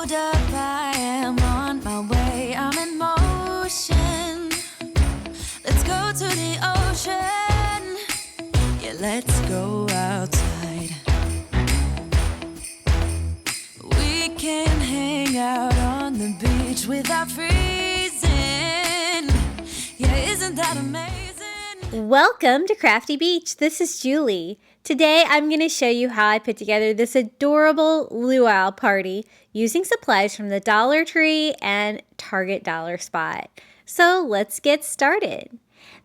hold up, I am on my way, I'm in motion. Let's go to the ocean. Yeah, let's go outside. We can hang out on the beach without freezing. Yeah, isn't that amazing? Welcome to Crafty Beach. This is Julie. Today I'm going to show you how I put together this adorable luau party using supplies from the Dollar Tree and Target Dollar Spot. So let's get started.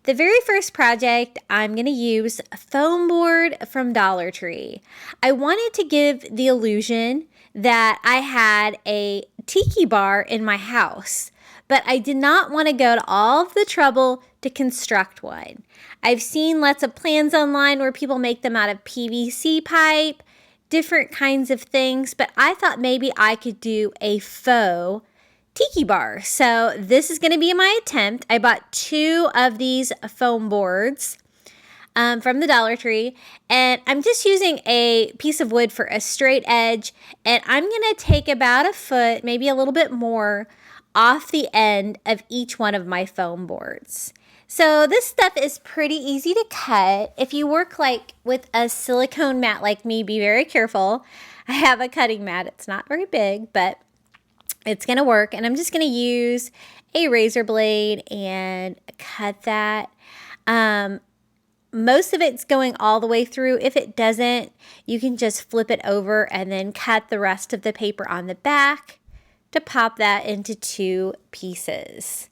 The very first project, I'm going to use a foam board from Dollar Tree. I wanted to give the illusion that I had a tiki bar in my house, but I did not want to go to all of the trouble to construct one. I've seen lots of plans online where people make them out of PVC pipe, different kinds of things, but I thought maybe I could do a faux tiki bar. So this is going to be my attempt. I bought 2 of these foam boards from the Dollar Tree, and I'm just using a piece of wood for a straight edge, and I'm going to take about a foot, maybe a little bit more, off the end of each one of my foam boards. So this stuff is pretty easy to cut. If you work like with a silicone mat like me, be very careful. I have a cutting mat. It's not very big, but it's going to work. And I'm just going to use a razor blade and cut that. Most of it's going all the way through. If it doesn't, you can just flip it over and then cut the rest of the paper on the back to pop that into 2 pieces.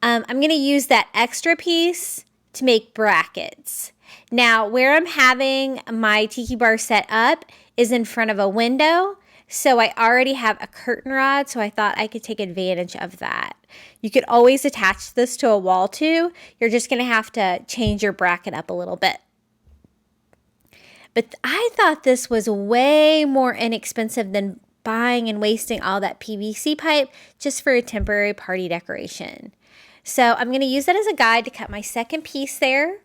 I'm going to use that extra piece to make brackets. Now, where I'm having my tiki bar set up is in front of a window, so I already have a curtain rod, so I thought I could take advantage of that. You could always attach this to a wall too. You're just going to have to change your bracket up a little bit. But I thought this was way more inexpensive than buying and wasting all that PVC pipe just for a temporary party decoration. So I'm going to use that as a guide to cut my second piece there.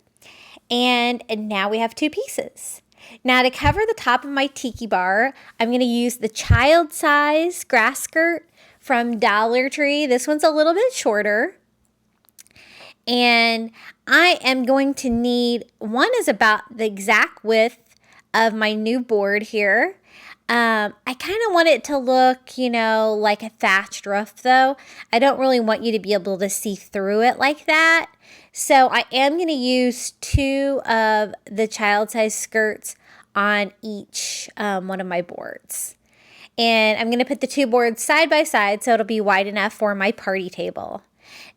And now we have 2 pieces. Now to cover the top of my tiki bar, I'm going to use the child size grass skirt from Dollar Tree. This one's a little bit shorter. And I am going to need, one is about the exact width of my new board here. I kind of want it to look, like a thatched roof though. I don't really want you to be able to see through it like that. So I am going to use 2 of the child size skirts on each one of my boards. And I'm going to put the 2 boards side by side so it'll be wide enough for my party table.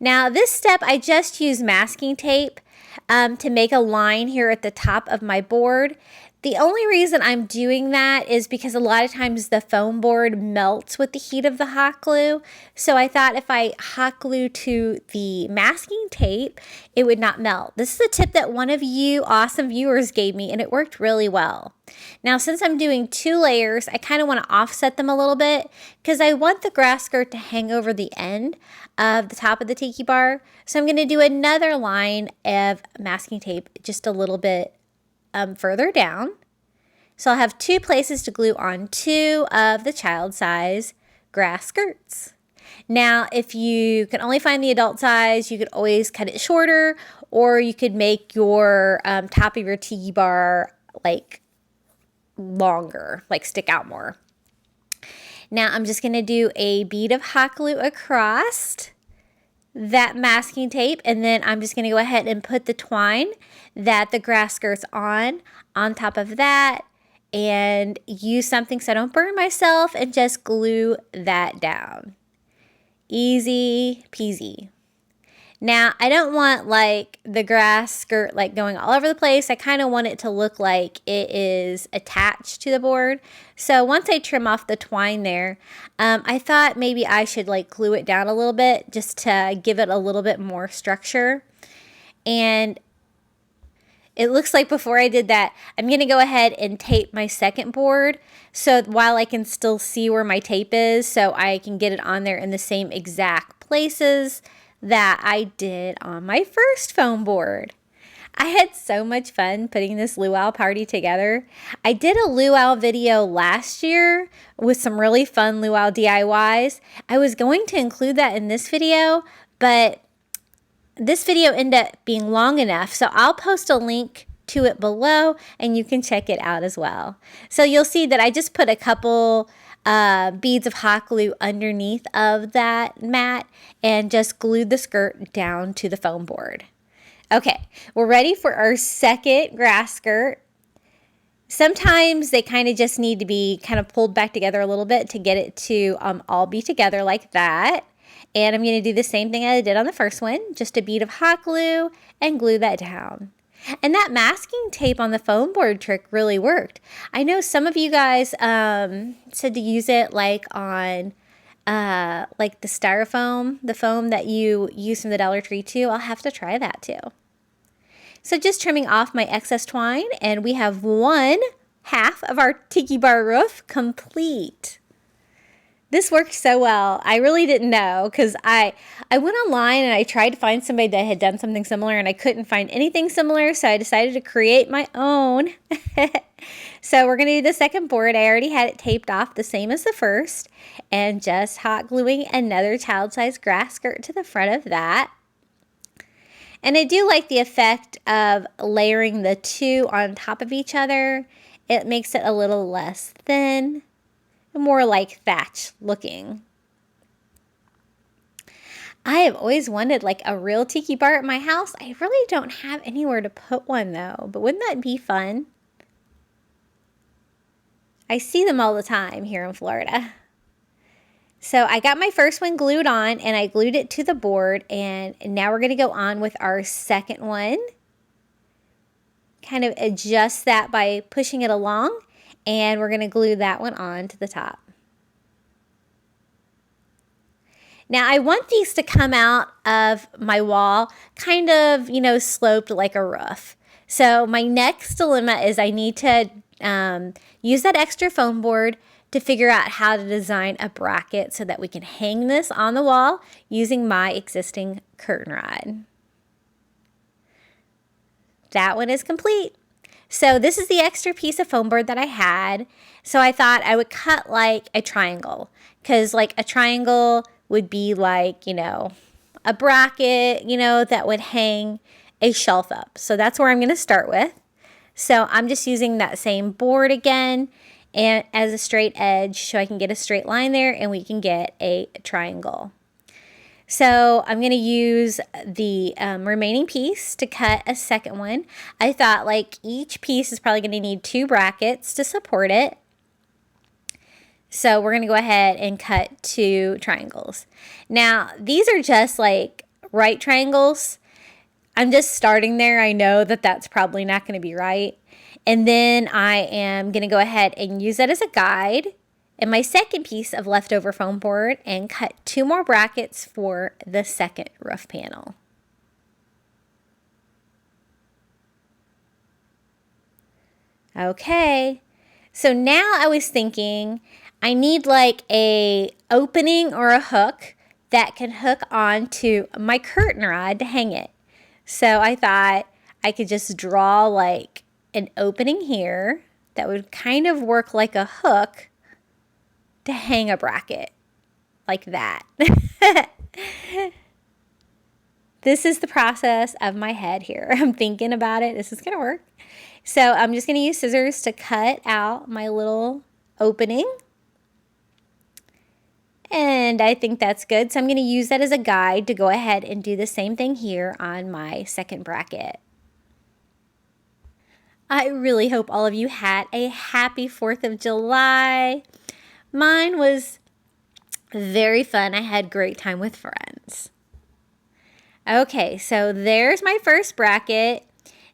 Now this step, I just use masking tape to make a line here at the top of my board. The only reason I'm doing that is because a lot of times the foam board melts with the heat of the hot glue. So I thought if I hot glue to the masking tape, it would not melt. This is a tip that one of you awesome viewers gave me, and it worked really well. Now, since I'm doing 2 layers, I kind of want to offset them a little bit because I want the grass skirt to hang over the end of the top of the tiki bar. So I'm going to do another line of masking tape just a little bit further down. So I'll have 2 places to glue on 2 of the child size grass skirts. Now, if you can only find the adult size, you could always cut it shorter, or you could make your top of your tiki bar like longer, like stick out more. Now I'm just going to do a bead of hot glue across that masking tape, and then I'm just going to go ahead and put the twine that the grass skirt's on top of that, and use something so I don't burn myself, and just glue that down. Easy peasy. Now, I don't want like the grass skirt like going all over the place. I kind of want it to look like it is attached to the board. So once I trim off the twine there, I thought maybe I should like glue it down a little bit just to give it a little bit more structure. And it looks like before I did that, I'm going to go ahead and tape my second board so while I can still see where my tape is, so I can get it on there in the same exact places that I did on my first foam board. I had so much fun putting this luau party together. I did a luau video last year with some really fun luau DIYs. I was going to include that in this video, but this video ended up being long enough, so I'll post a link to it below and you can check it out as well. So you'll see that I just put a couple beads of hot glue underneath of that mat and just glued the skirt down to the foam board. Okay, we're ready for our second grass skirt. Sometimes they kind of just need to be kind of pulled back together a little bit to get it to all be together like that. And I'm going to do the same thing I did on the first one, just a bead of hot glue and glue that down. And that masking tape on the foam board trick really worked. I know some of you guys said to use it like on like the styrofoam, the foam that you use from the Dollar Tree too. I'll have to try that too. So just trimming off my excess twine, and we have one half of our tiki bar roof complete. This worked so well. I really didn't know because I went online and I tried to find somebody that had done something similar and I couldn't find anything similar, so I decided to create my own. So we're going to do the second board. I already had it taped off the same as the first and just hot gluing another child-sized grass skirt to the front of that. And I do like the effect of layering the two on top of each other. It makes it a little less thin, more like thatch looking. I have always wanted like a real tiki bar at my house. I really don't have anywhere to put one though, but wouldn't that be fun? I see them all the time here in Florida. So I got my first one glued on and I glued it to the board, and now we're going to go on with our second one. Kind of adjust that by pushing it along, and we're going to glue that one on to the top. Now I want these to come out of my wall kind of, sloped like a roof. So my next dilemma is I need to use that extra foam board to figure out how to design a bracket so that we can hang this on the wall using my existing curtain rod. That one is complete. So this is the extra piece of foam board that I had. So I thought I would cut like a triangle, because like a triangle would be like, a bracket, that would hang a shelf up. So that's where I'm going to start with. So I'm just using that same board again and as a straight edge so I can get a straight line there and we can get a triangle. So I'm going to use the remaining piece to cut a second one. I thought like each piece is probably going to need 2 brackets to support it. So we're going to go ahead and cut 2 triangles. Now these are just like right triangles. I'm just starting there. I know that that's probably not going to be right. And then I am going to go ahead and use that as a guide in my second piece of leftover foam board and cut 2 more brackets for the second roof panel. Okay, so now I was thinking I need like a opening or a hook that can hook onto my curtain rod to hang it. So I thought I could just draw like an opening here that would kind of work like a hook to hang a bracket like that. This is the process of my head here. I'm thinking about it. This is going to work. So I'm just going to use scissors to cut out my little opening. And I think that's good. So I'm going to use that as a guide to go ahead and do the same thing here on my second bracket. I really hope all of you had a happy 4th of July. Mine was very fun. I had a great time with friends. Okay, so there's my first bracket.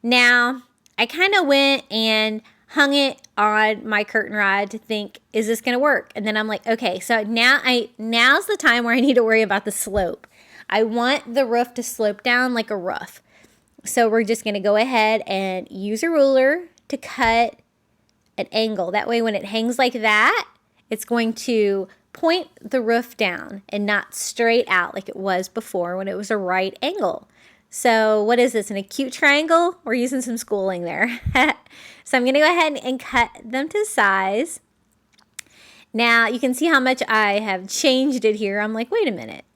Now, I kind of went and hung it on my curtain rod to think, is this going to work? And then I'm like, okay, so now's the time where I need to worry about the slope. I want the roof to slope down like a roof. So we're just going to go ahead and use a ruler to cut an angle. That way when it hangs like that, it's going to point the roof down and not straight out like it was before when it was a right angle. So what is this, an acute triangle? We're using some schooling there. So I'm going to go ahead and cut them to size. Now you can see how much I have changed it here. I'm like, wait a minute.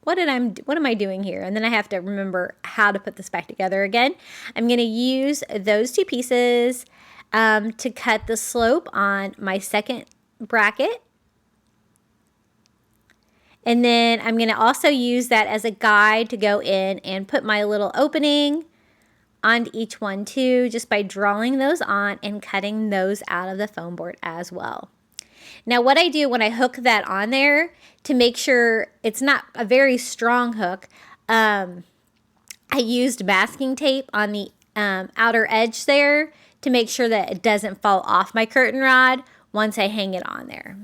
What am I doing here? And then I have to remember how to put this back together again. I'm going to use those two pieces to cut the slope on my second bracket. And then I'm going to also use that as a guide to go in and put my little opening on each one too, just by drawing those on and cutting those out of the foam board as well. Now what I do when I hook that on there, to make sure it's not a very strong hook, I used masking tape on the outer edge there to make sure that it doesn't fall off my curtain rod once I hang it on there.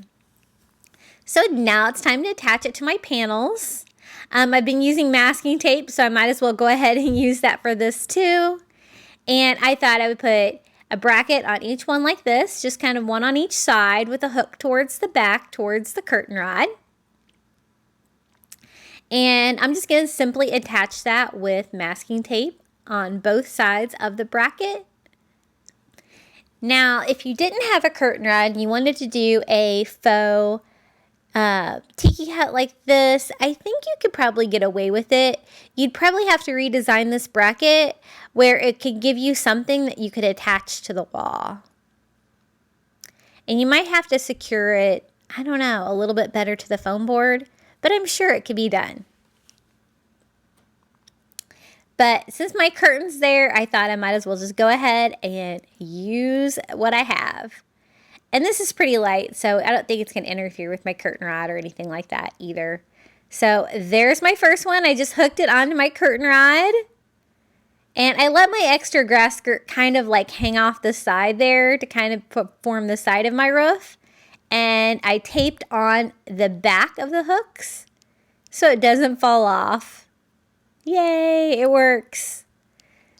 So now it's time to attach it to my panels. I've been using masking tape, so I might as well go ahead and use that for this too. And I thought I would put a bracket on each one like this, just kind of one on each side with a hook towards the back, towards the curtain rod. And I'm just going to simply attach that with masking tape on both sides of the bracket. Now, if you didn't have a curtain rod and you wanted to do a faux tiki hat like this, I think you could probably get away with it. You'd probably have to redesign this bracket where it could give you something that you could attach to the wall. And you might have to secure it, I don't know, a little bit better to the foam board, but I'm sure it could be done. But since my curtain's there, I thought I might as well just go ahead and use what I have. And this is pretty light, so I don't think it's going to interfere with my curtain rod or anything like that either. So there's my first one. I just hooked it onto my curtain rod. And I let my extra grass skirt kind of like hang off the side there to kind of form the side of my roof. And I taped on the back of the hooks so it doesn't fall off. Yay, it works.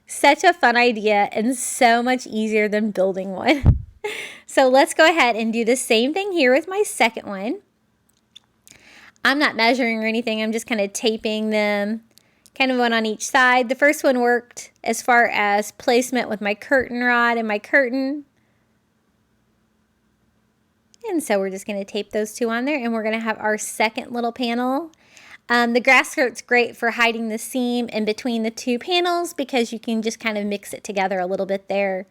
Such a fun idea and so much easier than building one. So let's go ahead and do the same thing here with my second one. I'm not measuring or anything. I'm just kind of taping them, kind of one on each side. The first one worked as far as placement with my curtain rod and my curtain. And so we're just going to tape those two on there, and we're going to have our second little panel. The grass skirt's great for hiding the seam in between the two panels because you can just kind of mix it together a little bit there.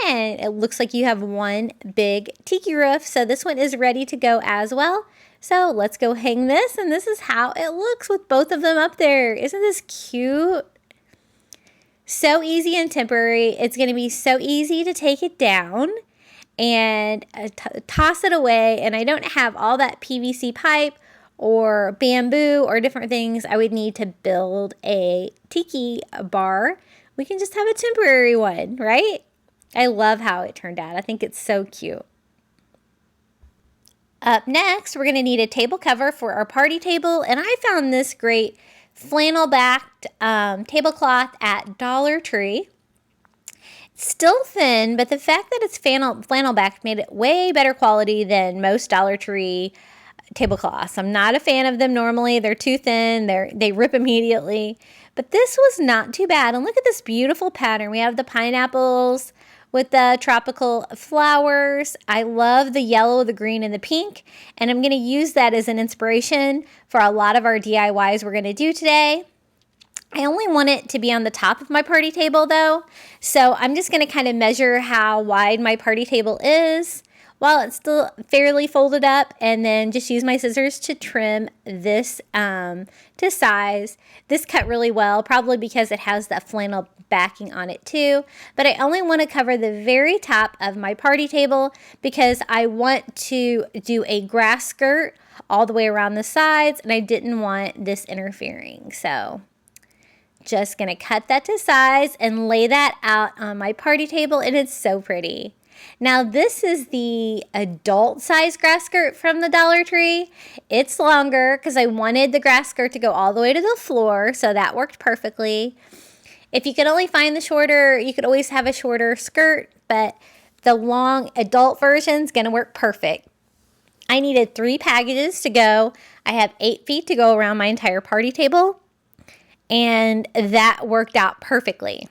And it looks like you have one big tiki roof, so this one is ready to go as well. So let's go hang this, and this is how it looks with both of them up there. Isn't this cute? So easy and temporary. It's going to be so easy to take it down and toss it away, and I don't have all that PVC pipe or bamboo or different things I would need to build a tiki bar. We can just have a temporary one, right? I love how it turned out. I think it's so cute. Up next, we're going to need a table cover for our party table, and I found this great flannel-backed tablecloth at Dollar Tree. It's still thin, but the fact that it's flannel-backed made it way better quality than most Dollar Tree tablecloths. I'm not a fan of them normally. They're too thin. They rip immediately. But this was not too bad. And look at this beautiful pattern. We have the pineapples with the tropical flowers. I love the yellow, the green, and the pink. And I'm going to use that as an inspiration for a lot of our DIYs we're going to do today. I only want it to be on the top of my party table though. So I'm just going to kind of measure how wide my party table is while it's still fairly folded up, and then just use my scissors to trim this to size. This cut really well, probably because it has that flannel backing on it too, but I only want to cover the very top of my party table because I want to do a grass skirt all the way around the sides, and I didn't want this interfering. So just gonna cut that to size and lay that out on my party table, and it's so pretty. Now this is the adult size grass skirt from the Dollar Tree. It's longer because I wanted the grass skirt to go all the way to the floor, so that worked perfectly. If you could only find the shorter, you could always have a shorter skirt, but the long adult version is going to work perfect. I needed 3 packages to go. I have 8 feet to go around my entire party table. and that worked out perfectly.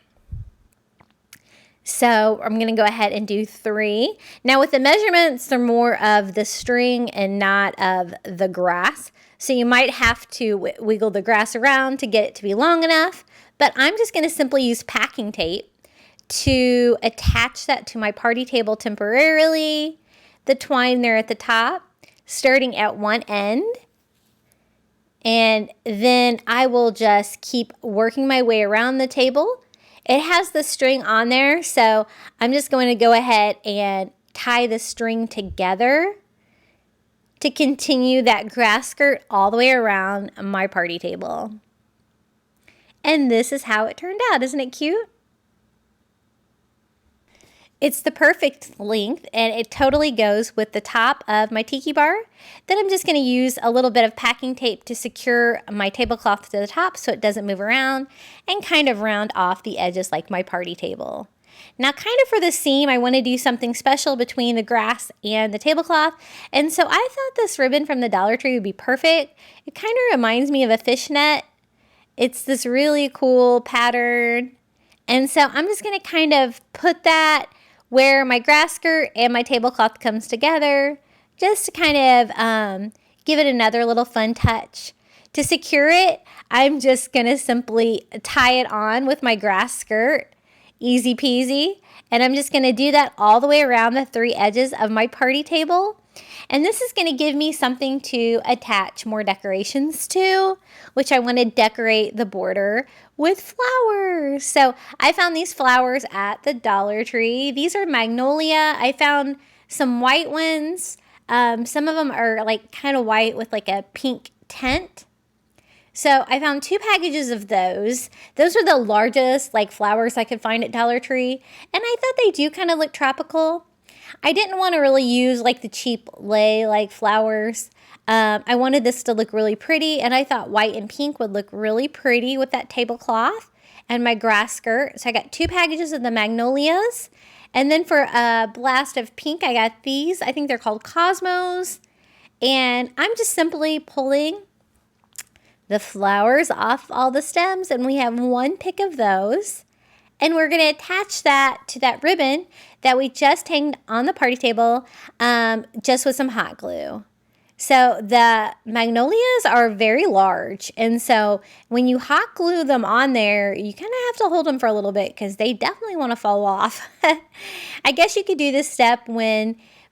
So I'm going to go ahead and do 3. Now with the measurements, they're more of the string and not of the grass. So you might have to wiggle the grass around to get it to be long enough. But I'm just going to simply use packing tape to attach that to my party table temporarily. The twine there at the top, starting at one end. And then I will just keep working my way around the table. It has the string on there, so I'm just going to go ahead and tie the string together to continue that grass skirt all the way around my party table. And this is how it turned out. Isn't it cute? It's the perfect length, and it totally goes with the top of my tiki bar. Then I'm just going to use a little bit of packing tape to secure my tablecloth to the top so it doesn't move around, and kind of round off the edges like my party table. Now, kind of for the seam, I want to do something special between the grass and the tablecloth, and so I thought this ribbon from the Dollar Tree would be perfect. It kind of reminds me of a fishnet. It's this really cool pattern, and so I'm just going to kind of put that where my grass skirt and my tablecloth comes together, just to kind of give it another little fun touch. To secure it, I'm just going to simply tie it on with my grass skirt, easy peasy, and I'm just going to do that all the way around the 3 edges of my party table. And this is going to give me something to attach more decorations to, which I want to decorate the border with flowers. So I found these flowers at the Dollar Tree. These are magnolia. I found some white ones. Some of them are like kind of white with like a pink tint. So I found 2 packages of those. Those are the largest like flowers I could find at Dollar Tree. And I thought they do kind of look tropical. I didn't want to really use like the cheap lei like flowers. I wanted this to look really pretty, and I thought white and pink would look really pretty with that tablecloth and my grass skirt. So I got 2 packages of the magnolias, and then for a blast of pink, I got these. I think they're called Cosmos, and I'm just simply pulling the flowers off all the stems, and we have 1 pick of those. And we're going to attach that to that ribbon that we just hanged on the party table just with some hot glue. So the magnolias are very large. And so when you hot glue them on there, you kind of have to hold them for a little bit because they definitely want to fall off. I guess you could do this step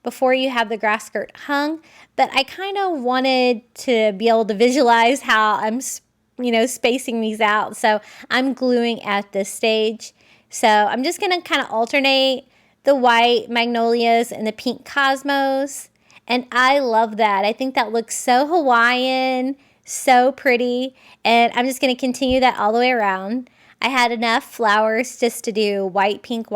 before you have the grass skirt hung. But I kind of wanted to be able to visualize how I'm spacing these out. So I'm gluing at this stage. So I'm just going to kind of alternate the white magnolias and the pink cosmos. And I love that. I think that looks so Hawaiian, so pretty. And I'm just going to continue that all the way around. I had enough flowers just to do white, pink,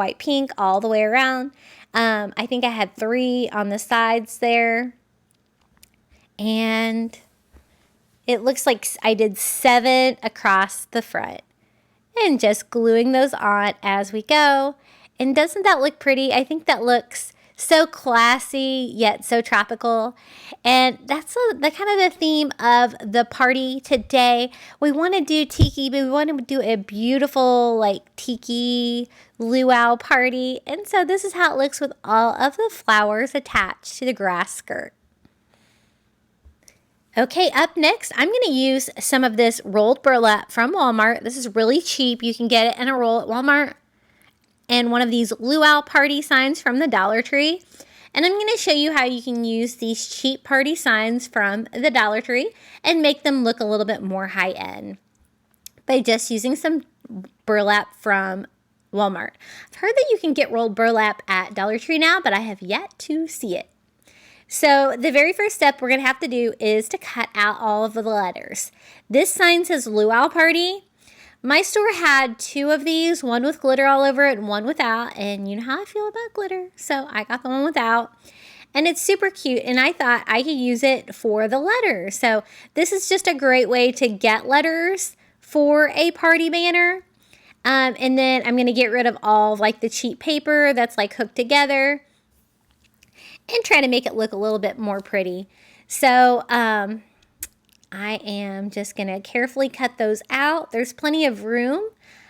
all the way around. I think I had 3 on the sides there. And it looks like I did 7 across the front. And just gluing those on as we go. And doesn't that look pretty? I think that looks so classy yet so tropical. And that's the kind of the theme of the party today. We want to do tiki, but we want to do a beautiful like tiki luau party. And so this is how it looks with all of the flowers attached to the grass skirt. Okay, up next, I'm going to use some of this rolled burlap from Walmart. This is really cheap. You can get it in a roll at Walmart. And one of these Luau Party signs from the Dollar Tree. And I'm going to show you how you can use these cheap party signs from the Dollar Tree and make them look a little bit more high-end by just using some burlap from Walmart. I've heard that you can get rolled burlap at Dollar Tree now, but I have yet to see it. So the very first step we're going to have to do is to cut out all of the letters. This sign says Luau Party. My store had 2 of these, one with glitter all over it and one without. And you know how I feel about glitter, so I got the one without. And it's super cute, and I thought I could use it for the letters. So this is just a great way to get letters for a party banner. And then I'm going to get rid of all of, like the cheap paper that's like hooked together and try to make it look a little bit more pretty. So I'm I am just going to carefully cut those out. There's plenty of room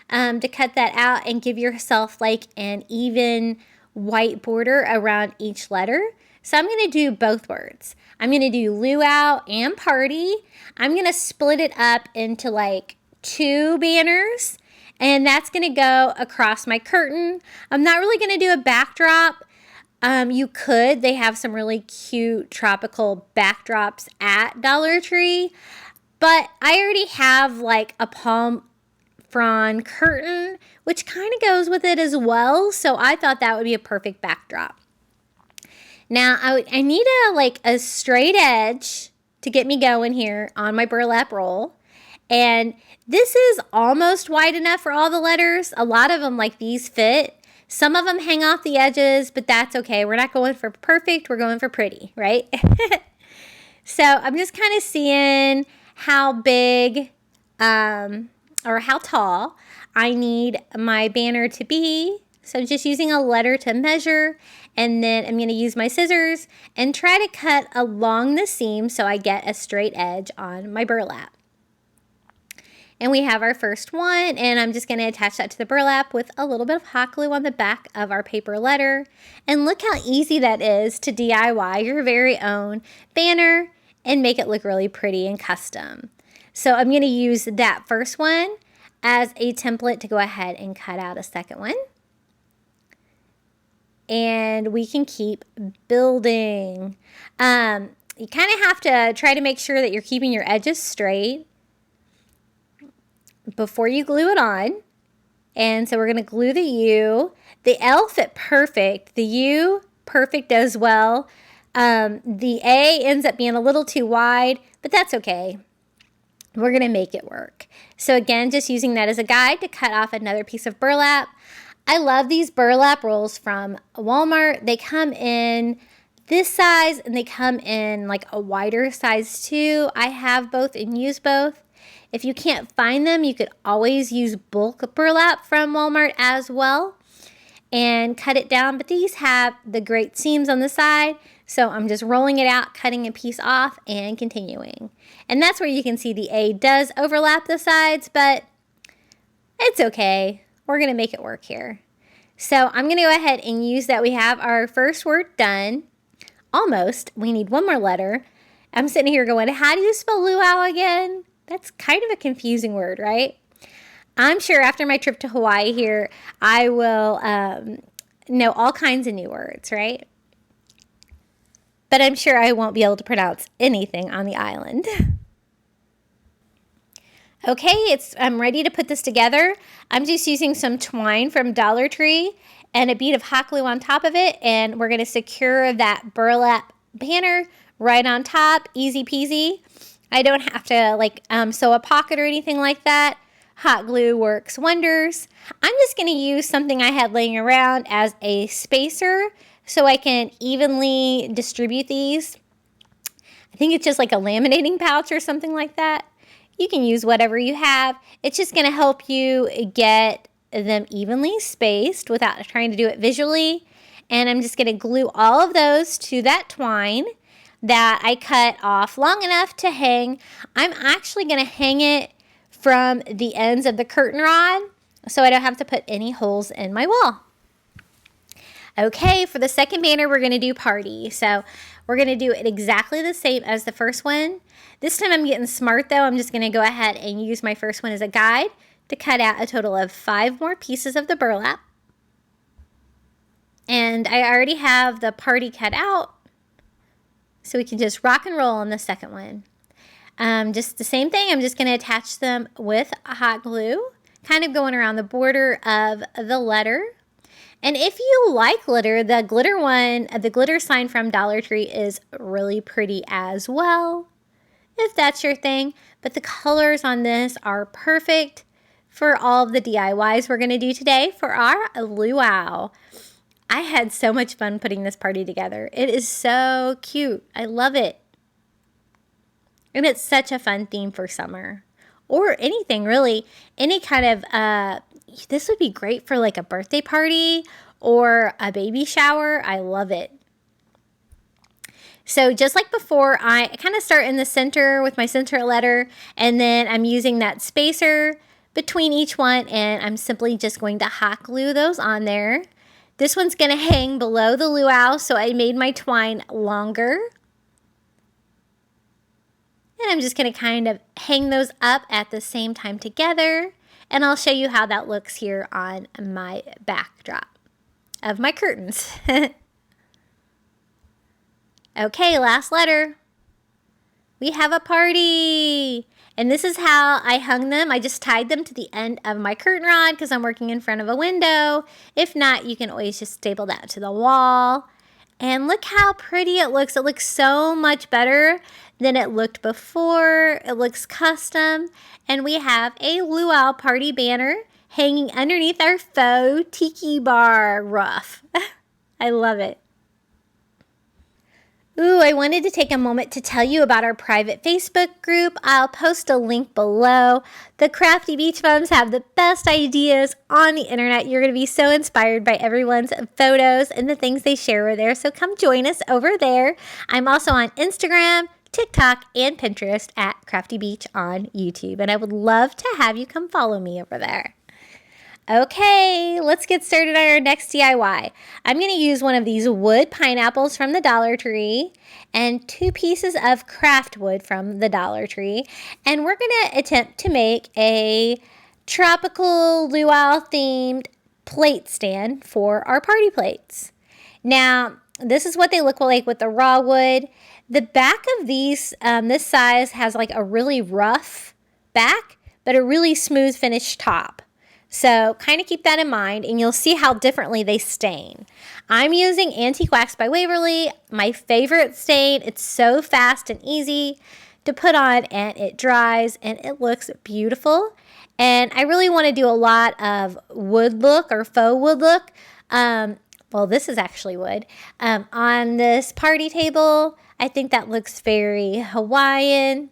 to cut that out and give yourself like an even white border around each letter. So I'm going to do both words. I'm going to do luau and party. I'm going to split it up into like 2 banners, and that's going to go across my curtain. I'm not really going to do a backdrop. You could. They have some really cute tropical backdrops at Dollar Tree, but I already have like a palm frond curtain, which kind of goes with it as well, so I thought that would be a perfect backdrop. Now, I need a straight edge to get me going here on my burlap roll. And this is almost wide enough for all the letters. A lot of them like these fit. Some of them hang off the edges, but that's okay. We're not going for perfect. We're going for pretty, right? So I'm just kind of seeing how big or how tall I need my banner to be. So I'm just using a letter to measure, and then I'm going to use my scissors and try to cut along the seam so I get a straight edge on my burlap. And we have our first one, and I'm just going to attach that to the burlap with a little bit of hot glue on the back of our paper letter. And look how easy that is to DIY your very own banner and make it look really pretty and custom. So I'm going to use that first one as a template to go ahead and cut out a second one. And we can keep building. You kind of have to try to make sure that you're keeping your edges straight before you glue it on. And so we're going to glue the U. The L fit perfect. The U, perfect as well. The A ends up being a little too wide, but that's okay. We're going to make it work. So again, just using that as a guide to cut off another piece of burlap. I love these burlap rolls from Walmart. They come in this size and they come in like a wider size too. I have both and use both. If you can't find them, you could always use bulk burlap from Walmart as well and cut it down. But these have the great seams on the side. So I'm just rolling it out, cutting a piece off and continuing. And that's where you can see the A does overlap the sides, but it's okay. We're going to make it work here. So I'm going to go ahead and use that. We have our first word done. Almost. We need one more letter. I'm sitting here going, how do you spell luau again? That's kind of a confusing word, right? I'm sure after my trip to Hawaii here, I will know all kinds of new words, right? But I'm sure I won't be able to pronounce anything on the island. Okay, I'm ready to put this together. I'm just using some twine from Dollar Tree and a bead of hot glue on top of it, and we're going to secure that burlap banner right on top, easy peasy. I don't have to sew a pocket or anything like that. Hot glue works wonders. I'm just going to use something I had laying around as a spacer so I can evenly distribute these. I think it's just like a laminating pouch or something like that. You can use whatever you have. It's just going to help you get them evenly spaced without trying to do it visually. And I'm just going to glue all of those to that twine that I cut off long enough to hang. I'm actually going to hang it from the ends of the curtain rod so I don't have to put any holes in my wall. Okay, for the second banner, we're going to do party. So we're going to do it exactly the same as the first one. This time I'm getting smart though. I'm just going to go ahead and use my first one as a guide to cut out a total of 5 more pieces of the burlap. And I already have the party cut out, so we can just rock and roll on the second one. Just the same thing. I'm just going to attach them with hot glue, kind of going around the border of the letter. And if you like glitter, the glitter sign from Dollar Tree is really pretty as well, if that's your thing. But the colors on this are perfect for all of the DIYs we're going to do today for our luau. I had so much fun putting this party together. It is so cute. I love it. And it's such a fun theme for summer. Or anything really. Any kind of, this would be great for like a birthday party or a baby shower. I love it. So just like before, I kind of start in the center with my center letter, and then I'm using that spacer between each one, and I'm simply just going to hot glue those on there. This one's going to hang below the luau, so I made my twine longer. And I'm just going to kind of hang those up at the same time together, and I'll show you how that looks here on my backdrop of my curtains. Okay, last letter. We have a party. And this is how I hung them. I just tied them to the end of my curtain rod because I'm working in front of a window. If not, you can always just staple that to the wall. And look how pretty it looks. It looks so much better than it looked before. It looks custom. And we have a Luau Party banner hanging underneath our faux tiki bar roof. I love it. Ooh, I wanted to take a moment to tell you about our private Facebook group. I'll post a link below. The Crafty Beach Bums have the best ideas on the internet. You're going to be so inspired by everyone's photos and the things they share over there. So come join us over there. I'm also on Instagram, TikTok, and Pinterest at Crafty Beach on YouTube. And I would love to have you come follow me over there. Okay, let's get started on our next DIY. I'm going to use one of these wood pineapples from the Dollar Tree and 2 pieces of craft wood from the Dollar Tree. And we're going to attempt to make a tropical luau themed plate stand for our party plates. Now, this is what they look like with the raw wood. The back of these, this size has like a really rough back, but a really smooth finished top. So kind of keep that in mind, and you'll see how differently they stain. I'm using Antique Wax by Waverly, my favorite stain. It's so fast and easy to put on, and it dries, and it looks beautiful. And I really want to do a lot of wood look or faux wood look. Well, this is actually wood. On this party table, I think that looks very Hawaiian.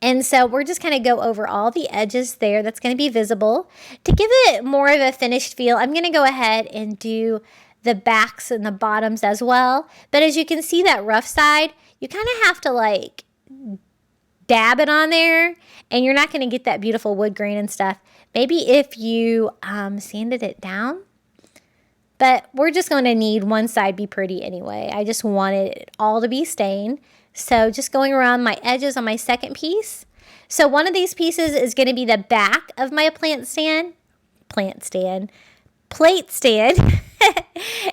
And so we're just going to go over all the edges there that's going to be visible. To give it more of a finished feel, I'm going to go ahead and do the backs and the bottoms as well. But as you can see, that rough side, you kind of have to like dab it on there, and you're not going to get that beautiful wood grain and stuff. Maybe if you sanded it down. But we're just going to need one side be pretty anyway. I just wanted it all to be stained. So just going around my edges on my second piece. So one of these pieces is going to be the back of my plate stand.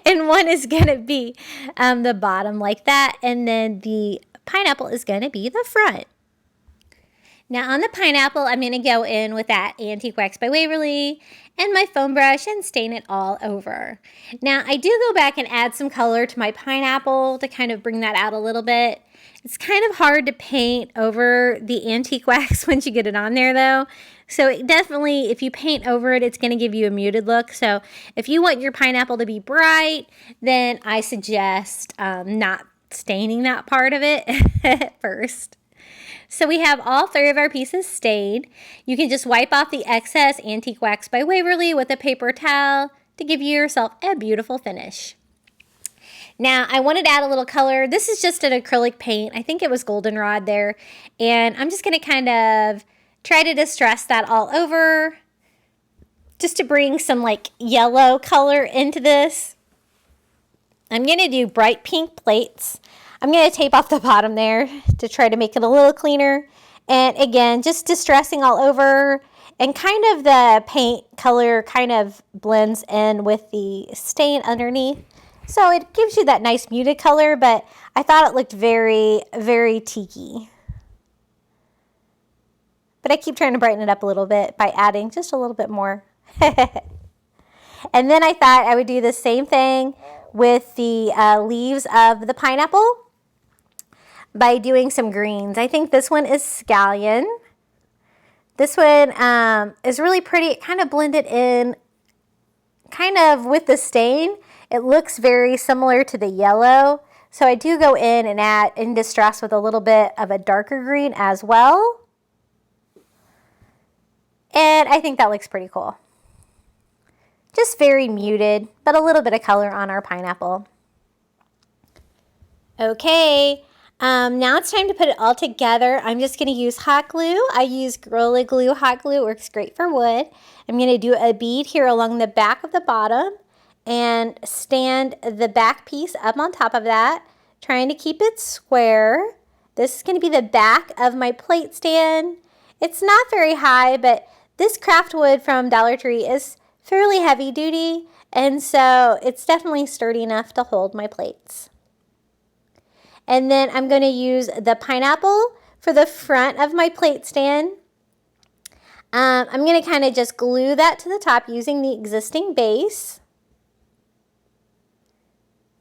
And one is going to be the bottom like that. And then the pineapple is going to be the front. Now on the pineapple, I'm going to go in with that Antique Wax by Waverly and my foam brush and stain it all over. Now I do go back and add some color to my pineapple to kind of bring that out a little bit. It's kind of hard to paint over the antique wax once you get it on there though. So it definitely, if you paint over it, it's going to give you a muted look. So if you want your pineapple to be bright, then I suggest not staining that part of it first. So we have all 3 of our pieces stained. You can just wipe off the excess Antique Wax by Waverly with a paper towel to give yourself a beautiful finish. Now, I wanted to add a little color. This is just an acrylic paint. I think it was goldenrod there. And I'm just going to kind of try to distress that all over just to bring some like yellow color into this. I'm going to do bright pink plates. I'm going to tape off the bottom there to try to make it a little cleaner. And again, just distressing all over. And kind of the paint color kind of blends in with the stain underneath. So it gives you that nice muted color, but I thought it looked very, very tiki. But I keep trying to brighten it up a little bit by adding just a little bit more. And then I thought I would do the same thing with the leaves of the pineapple by doing some greens. I think this one is scallion. This one is really pretty. It kind of blended in kind of with the stain. It looks very similar to the yellow. So I do go in and add in distress with a little bit of a darker green as well. And I think that looks pretty cool. Just very muted, but a little bit of color on our pineapple. Okay, now it's time to put it all together. I'm just going to use hot glue. I use Gorilla Glue hot glue. It works great for wood. I'm going to do a bead here along the back of the bottom and stand the back piece up on top of that, trying to keep it square. This is going to be the back of my plate stand. It's not very high, but this craft wood from Dollar Tree is fairly heavy duty, and so it's definitely sturdy enough to hold my plates. And then I'm going to use the pineapple for the front of my plate stand. I'm going to kind of just glue that to the top using the existing base.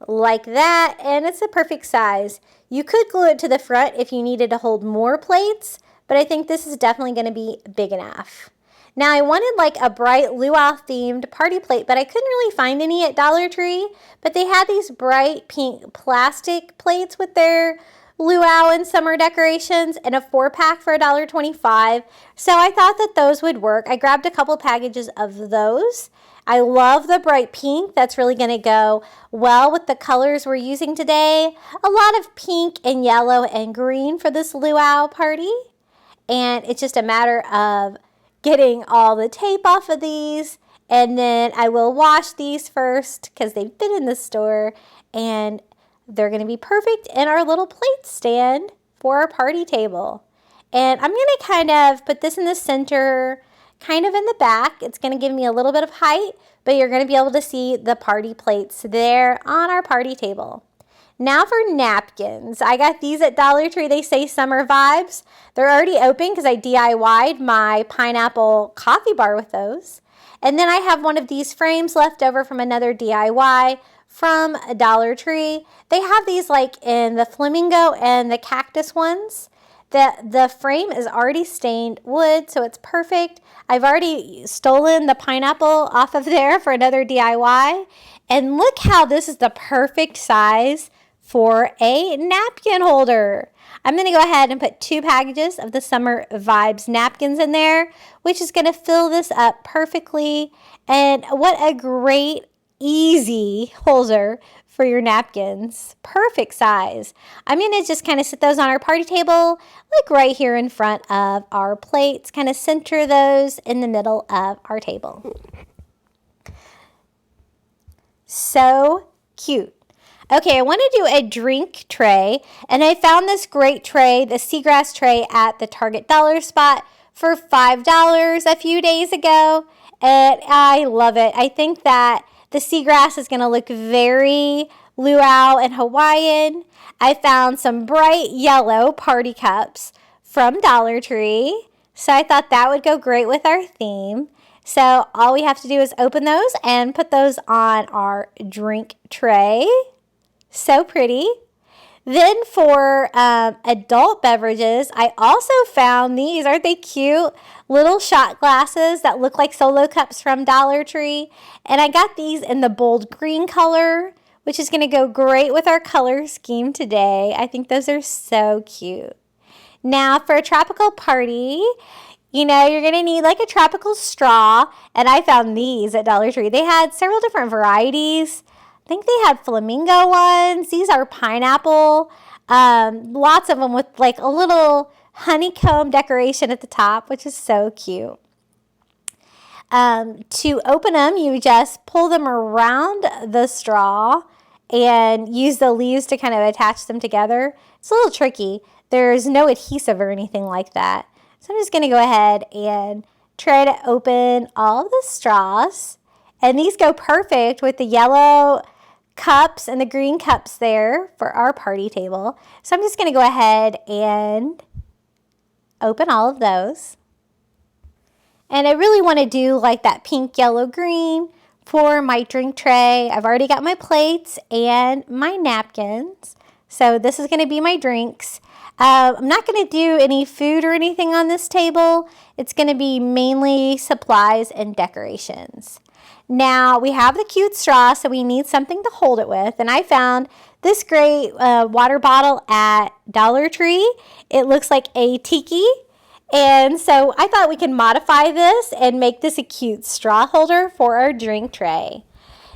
Like that, and it's a perfect size. You could glue it to the front if you needed to hold more plates, but I think this is definitely going to be big enough. Now I wanted like a bright luau themed party plate, but I couldn't really find any at Dollar Tree. But they had these bright pink plastic plates with their luau and summer decorations and a 4-pack for $1.25. So I thought that those would work. I grabbed a couple packages of those. I love the bright pink. That's really going to go well with the colors we're using today. A lot of pink and yellow and green for this luau party. And it's just a matter of getting all the tape off of these, and then I will wash these first because they've been in the store, and they're going to be perfect in our little plate stand for our party table. And I'm going to kind of put this in the center, kind of in the back. It's going to give me a little bit of height, but you're going to be able to see the party plates there on our party table. Now for napkins. I got these at Dollar Tree. They say summer vibes. They're already open because I DIY'd my pineapple coffee bar with those. And then I have one of these frames left over from another DIY from Dollar Tree. They have these like in the flamingo and the cactus ones. The frame is already stained wood, so it's perfect. I've already stolen the pineapple off of there for another DIY. And look how this is the perfect size for a napkin holder. I'm going to go ahead and put 2 packages of the Summer Vibes napkins in there, which is going to fill this up perfectly. And what a great, easy holder for your napkins. Perfect size. I'm going to just kind of sit those on our party table, like right here in front of our plates, kind of center those in the middle of our table. So cute. Okay, I want to do a drink tray, and I found this great tray, the seagrass tray at the Target dollar spot for $5 a few days ago, and I love it. I think that the seagrass is going to look very luau and Hawaiian. I found some bright yellow party cups from Dollar Tree, so I thought that would go great with our theme. So all we have to do is open those and put those on our drink tray. So pretty. Then for adult beverages, I also found these. Aren't they cute? Little shot glasses that look like solo cups from Dollar Tree. And I got these in the bold green color, which is going to go great with our color scheme today. I think those are so cute. Now for a tropical party, you know, you're going to need like a tropical straw. And I found these at Dollar Tree. They had several different varieties. I think they had flamingo ones. These are pineapple. Lots of them with like a little honeycomb decoration at the top, which is so cute. To open them, you just pull them around the straw and use the leaves to kind of attach them together. It's a little tricky. There's no adhesive or anything like that. So I'm just going to go ahead and try to open all of the straws. And these go perfect with the yellow cups and the green cups there for our party table. So I'm just going to go ahead and open all of those. And I really want to do like that pink, yellow, green for my drink tray. I've already got my plates and my napkins. So this is going to be my drinks. I'm not going to do any food or anything on this table. It's going to be mainly supplies and decorations. Now, we have the cute straw, so we need something to hold it with. And I found this great water bottle at Dollar Tree. It looks like a Tiki. And so I thought we can modify this and make this a cute straw holder for our drink tray.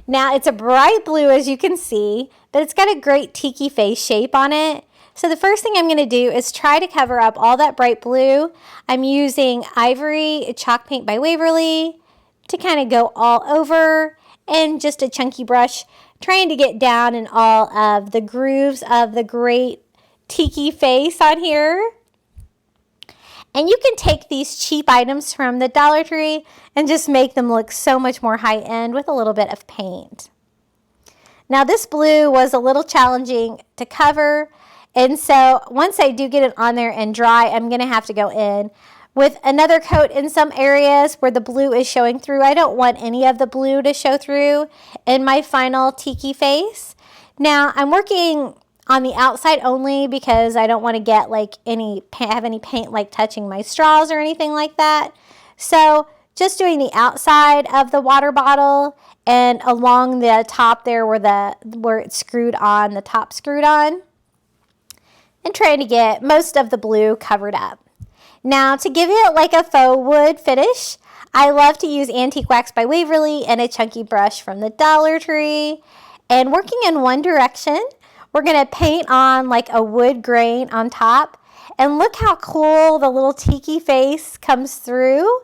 Now, it's a bright blue, as you can see, but it's got a great tiki face shape on it. So the first thing I'm going to do is try to cover up all that bright blue. I'm using Ivory Chalk Paint by Waverly to kind of go all over, and just a chunky brush trying to get down in all of the grooves of the great tiki face on here. And you can take these cheap items from the Dollar Tree and just make them look so much more high-end with a little bit of paint. Now this blue was a little challenging to cover, and so once I do get it on there and dry, I'm going to have to go in with another coat in some areas where the blue is showing through. I don't want any of the blue to show through in my final tiki face. Now I'm working on the outside only because I don't want to get like have any paint like touching my straws or anything like that. So just doing the outside of the water bottle and along the top there where it's screwed on, the top screwed on, and trying to get most of the blue covered up. Now to give it like a faux wood finish, I love to use Antique Wax by Waverly and a chunky brush from the Dollar Tree. And working in one direction, we're going to paint on like a wood grain on top. And look how cool the little tiki face comes through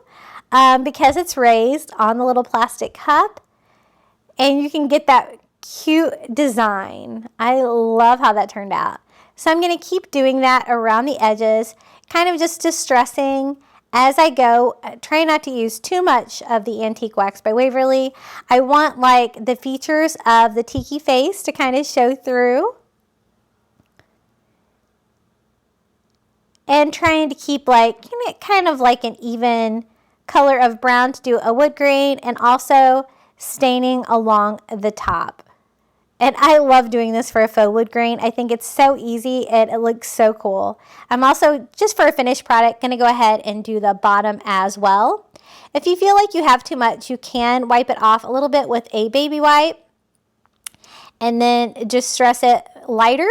because it's raised on the little plastic cup. And you can get that cute design. I love how that turned out. So I'm going to keep doing that around the edges, kind of just distressing as I go. Try not to use too much of the Antique Wax by Waverly. I want like the features of the tiki face to kind of show through. And trying to keep like kind of like an even color of brown to do a wood grain, and also staining along the top. And I love doing this for a faux wood grain. I think it's so easy and it looks so cool. I'm also, just for a finished product, going to go ahead and do the bottom as well. If you feel like you have too much, you can wipe it off a little bit with a baby wipe. And then just stress it lighter.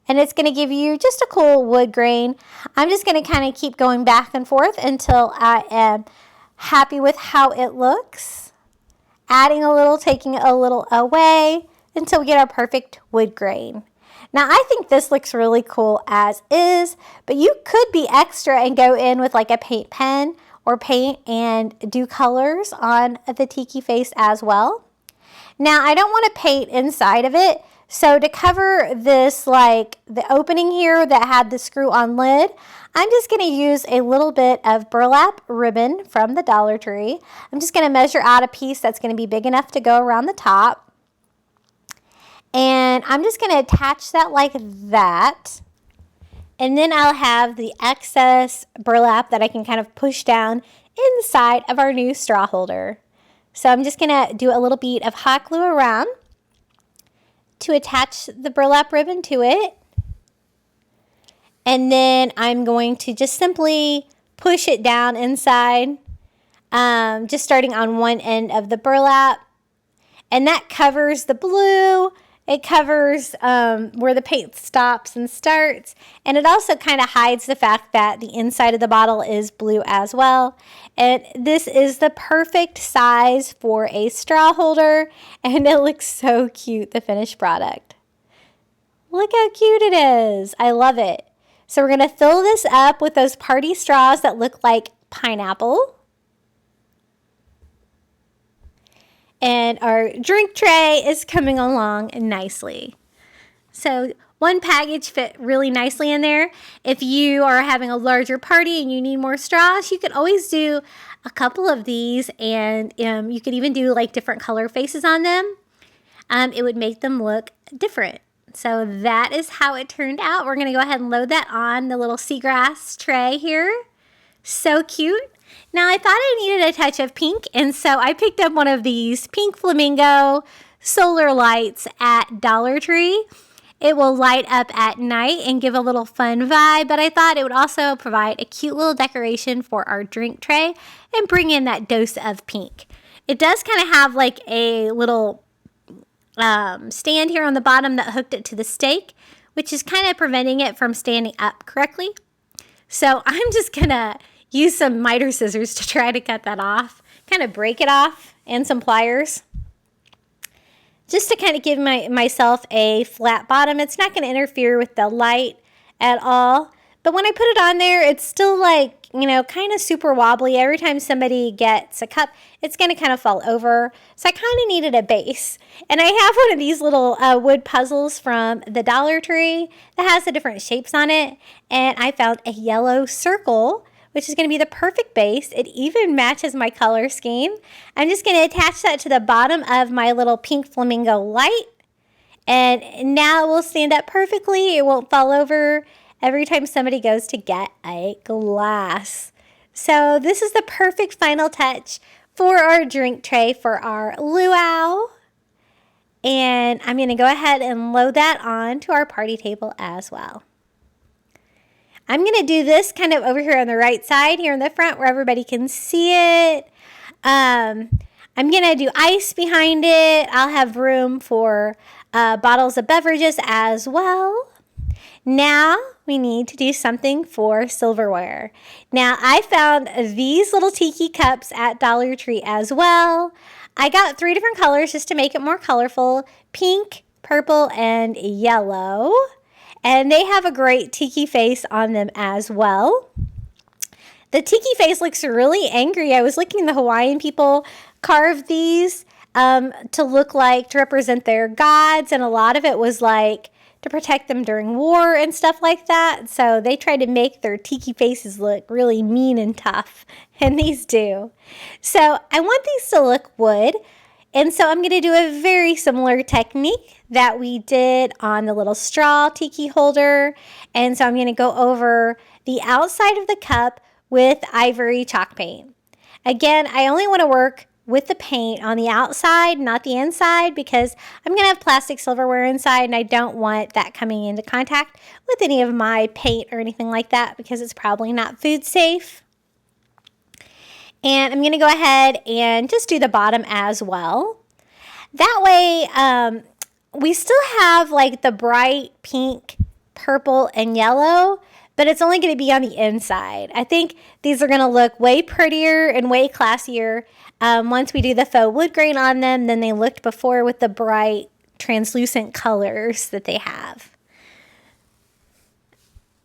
And it's going to give you just a cool wood grain. I'm just going to kind of keep going back and forth until I am happy with how it looks. Adding a little, taking a little away, until we get our perfect wood grain. Now I think this looks really cool as is, but you could be extra and go in with like a paint pen or paint and do colors on the tiki face as well. Now I don't want to paint inside of it, so to cover this, like the opening here that had the screw on lid, I'm just going to use a little bit of burlap ribbon from the Dollar Tree. I'm just going to measure out a piece that's going to be big enough to go around the top. And I'm just going to attach that like that. And then I'll have the excess burlap that I can kind of push down inside of our new straw holder. So I'm just going to do a little bead of hot glue around to attach the burlap ribbon to it. And then I'm going to just simply push it down inside, just starting on one end of the burlap. And that covers the blue. It covers where the paint stops and starts, and it also kind of hides the fact that the inside of the bottle is blue as well. And this is the perfect size for a straw holder, and it looks so cute, the finished product. Look how cute it is. I love it. So we're going to fill this up with those party straws that look like pineapple. And our drink tray is coming along nicely. So one package fit really nicely in there. If you are having a larger party and you need more straws, you could always do a couple of these, and you could even do like different color faces on them. It would make them look different. So that is how it turned out. We're going to go ahead and load that on the little seagrass tray here. So cute. Now I thought I needed a touch of pink, and so I picked up one of these pink flamingo solar lights at Dollar Tree. It will light up at night and give a little fun vibe, but I thought it would also provide a cute little decoration for our drink tray and bring in that dose of pink. It does kind of have like a little stand here on the bottom that hooked it to the stake, which is kind of preventing it from standing up correctly. So I'm just going to use some miter scissors to try to cut that off, kind of break it off, and some pliers. just to kind of give myself a flat bottom. It's not going to interfere with the light at all. But when I put it on there, it's still like, you know, kind of super wobbly. Every time somebody gets a cup, it's going to kind of fall over. So I kind of needed a base. And I have one of these little wood puzzles from the Dollar Tree that has the different shapes on it. And I found a yellow circle, which is going to be the perfect base. It even matches my color scheme. I'm just going to attach that to the bottom of my little pink flamingo light. And now it will stand up perfectly. It won't fall over every time somebody goes to get a glass. So this is the perfect final touch for our drink tray for our luau. And I'm going to go ahead and load that on to our party table as well. I'm going to do this kind of over here on the right side, here in the front where everybody can see it. I'm going to do ice behind it. I'll have room for bottles of beverages as well. Now we need to do something for silverware. Now I found these little tiki cups at Dollar Tree as well. I got 3 different colors just to make it more colorful: pink, purple, and yellow. And they have a great tiki face on them as well. The tiki face looks really angry. I was looking, the Hawaiian people carved these to represent their gods, and a lot of it was like to protect them during war and stuff like that. So they try to make their tiki faces look really mean and tough, and these do. So I want these to look wood, and so I'm going to do a very similar technique that we did on the little straw tiki holder. And so I'm going to go over the outside of the cup with ivory chalk paint. Again, I only want to work with the paint on the outside, not the inside, because I'm going to have plastic silverware inside, and I don't want that coming into contact with any of my paint or anything like that, because it's probably not food safe. And I'm going to go ahead and just do the bottom as well. That way, we still have like the bright pink, purple, and yellow, but it's only going to be on the inside. I think these are going to look way prettier and way classier once we do the faux wood grain on them than they looked before with the bright translucent colors that they have.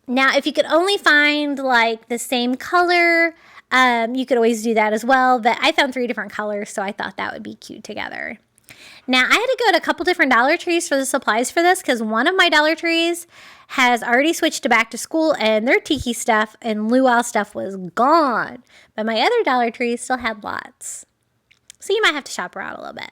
Now, if you could only find like the same color, you could always do that as well, but I found 3 different colors, so I thought that would be cute together. Now, I had to go to a couple different Dollar Trees for the supplies for this, because one of my Dollar Trees has already switched to back to school, and their tiki stuff and luau stuff was gone. But my other Dollar Tree still had lots. So you might have to shop around a little bit.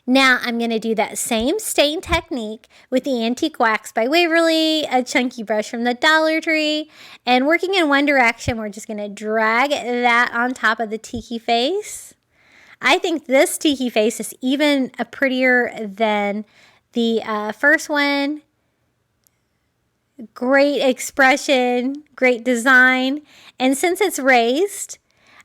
Now, I'm going to do that same stain technique with the Antique Wax by Waverly, a chunky brush from the Dollar Tree, and working in one direction, we're just going to drag that on top of the tiki face. I think this tiki face is even prettier than the first one. Great expression, great design. And since it's raised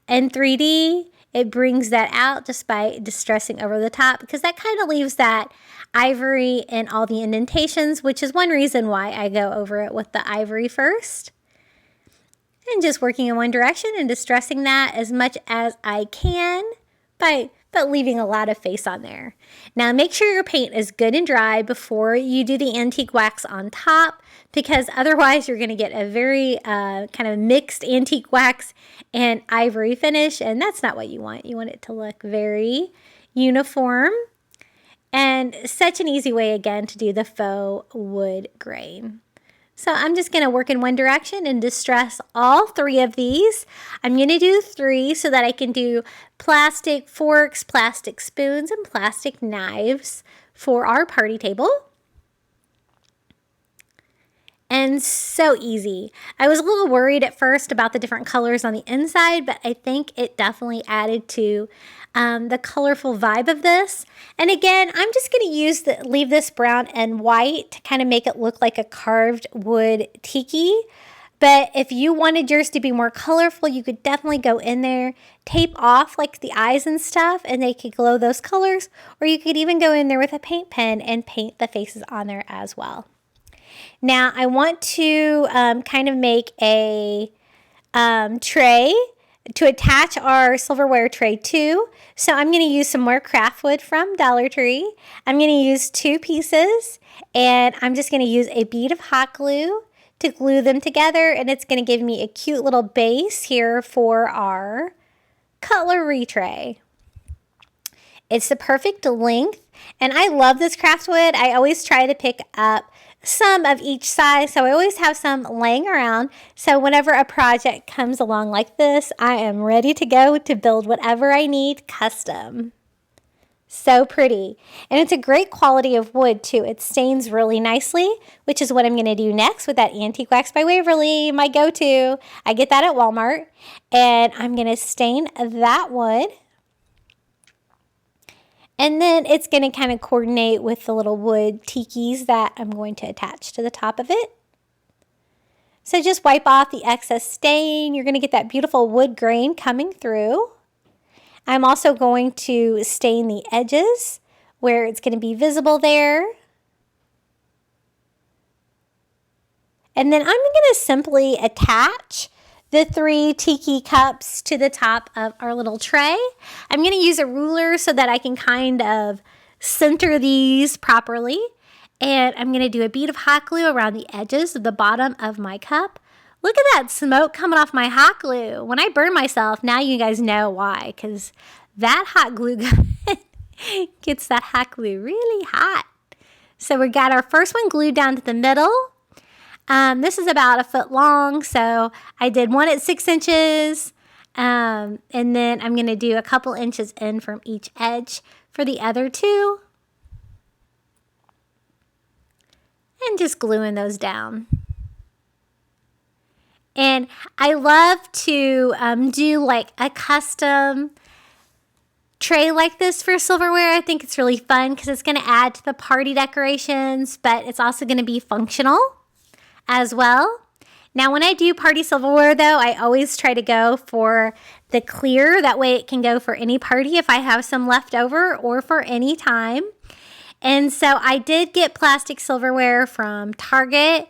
in 3D, it brings that out just by distressing over the top, because that kind of leaves that ivory in all the indentations, which is one reason why I go over it with the ivory first. And just working in one direction and distressing that as much as I can, but leaving a lot of face on there. Now make sure your paint is good and dry before you do the antique wax on top, because otherwise you're going to get a very kind of mixed antique wax and ivory finish, and that's not what you want. You want it to look very uniform, and such an easy way again to do the faux wood grain. So I'm just going to work in one direction and distress all 3 of these. I'm going to do 3 so that I can do plastic forks, plastic spoons, and plastic knives for our party table. And so easy. I was a little worried at first about the different colors on the inside, but I think it definitely added to the colorful vibe of this. And again, I'm just going to leave this brown and white to kind of make it look like a carved wood tiki. But if you wanted yours to be more colorful, you could definitely go in there, tape off like the eyes and stuff, and they could glow those colors. Or you could even go in there with a paint pen and paint the faces on there as well. Now, I want to kind of make a tray to attach our silverware tray to. So I'm going to use some more craft wood from Dollar Tree. I'm going to use 2 pieces, and I'm just going to use a bead of hot glue to glue them together, and it's going to give me a cute little base here for our cutlery tray. It's the perfect length, and I love this craft wood. I always try to pick up some of each size, so I always have some laying around. So whenever a project comes along like this, I am ready to go to build whatever I need custom. So pretty. And it's a great quality of wood too. It stains really nicely, which is what I'm going to do next with that Antique Wax by Waverly, my go-to. I get that at Walmart, and I'm going to stain that wood. And then it's going to kind of coordinate with the little wood tikis that I'm going to attach to the top of it. So just wipe off the excess stain. You're going to get that beautiful wood grain coming through. I'm also going to stain the edges where it's going to be visible there. And then I'm going to simply attach the 3 tiki cups to the top of our little tray. I'm going to use a ruler so that I can kind of center these properly. And I'm going to do a bead of hot glue around the edges of the bottom of my cup. Look at that smoke coming off my hot glue. When I burn myself, now you guys know why, because that hot glue gun gets that hot glue really hot. So we got our first one glued down to the middle. This is about 1 foot long, so I did one at 6 inches, and then I'm going to do a couple inches in from each edge for the other 2, and just gluing those down. And I love to do like a custom tray like this for silverware. I think it's really fun because it's going to add to the party decorations, but it's also going to be functional as well. Now, when I do party silverware, though, I always try to go for the clear. That way it can go for any party if I have some left over or for any time. And so I did get plastic silverware from Target.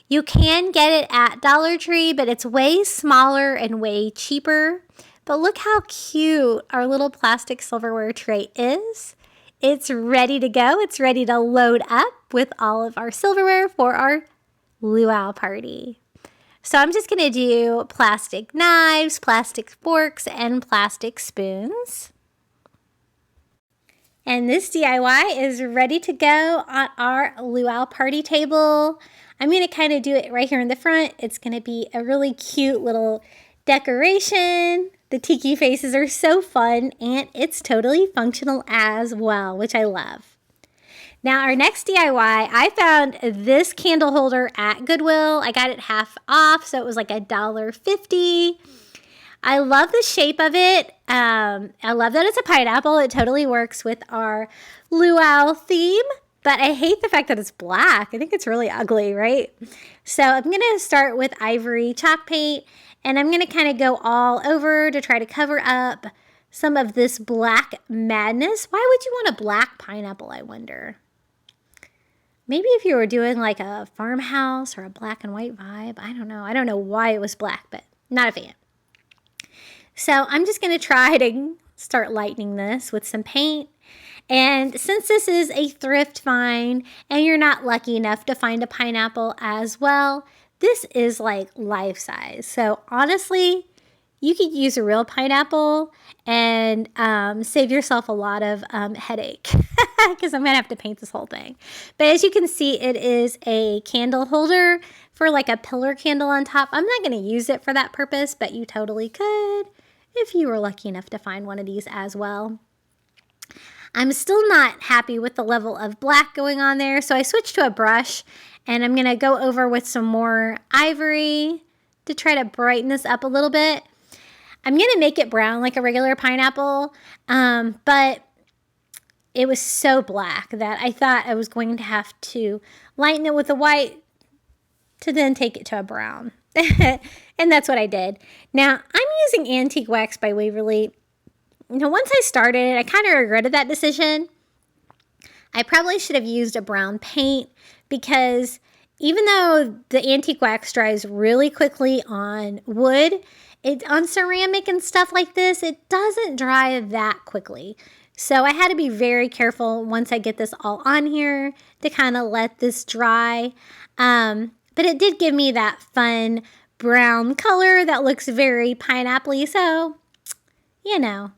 You can get it at Dollar Tree, but it's way smaller and way cheaper. But look how cute our little plastic silverware tray is. It's ready to go. It's ready to load up with all of our silverware for our luau party. So I'm just going to do plastic knives, plastic forks, and plastic spoons. And this DIY is ready to go on our luau party table. I'm going to kind of do it right here in the front. It's going to be a really cute little decoration. The tiki faces are so fun, and it's totally functional as well, which I love. Now, our next DIY, I found this candle holder at Goodwill. I got it half off, so it was like $1.50. I love the shape of it. I love that it's a pineapple. It totally works with our luau theme, but I hate the fact that it's black. I think it's really ugly, right? So I'm going to start with ivory chalk paint, and I'm going to kind of go all over to try to cover up some of this black madness. Why would you want a black pineapple, I wonder? Maybe if you were doing like a farmhouse or a black and white vibe. I don't know. I don't know why it was black, but not a fan. So I'm just going to try to start lightening this with some paint. And since this is a thrift find and you're not lucky enough to find a pineapple as well, this is like life size. So honestly, you could use a real pineapple and save yourself a lot of headache because I'm going to have to paint this whole thing. But as you can see, it is a candle holder for like a pillar candle on top. I'm not going to use it for that purpose, but you totally could if you were lucky enough to find one of these as well. I'm still not happy with the level of black going on there, so I switched to a brush, and I'm going to go over with some more ivory to try to brighten this up a little bit. I'm going to make it brown like a regular pineapple, but it was so black that I thought I was going to have to lighten it with a white to then take it to a brown. And that's what I did. Now, I'm using Antique Wax by Waverly. Now, once I started, I kind of regretted that decision. I probably should have used a brown paint because even though the antique wax dries really quickly on wood, on ceramic and stuff like this, it doesn't dry that quickly. So I had to be very careful once I get this all on here to kind of let this dry. But it did give me that fun brown color that looks very pineapple-y, so, you know.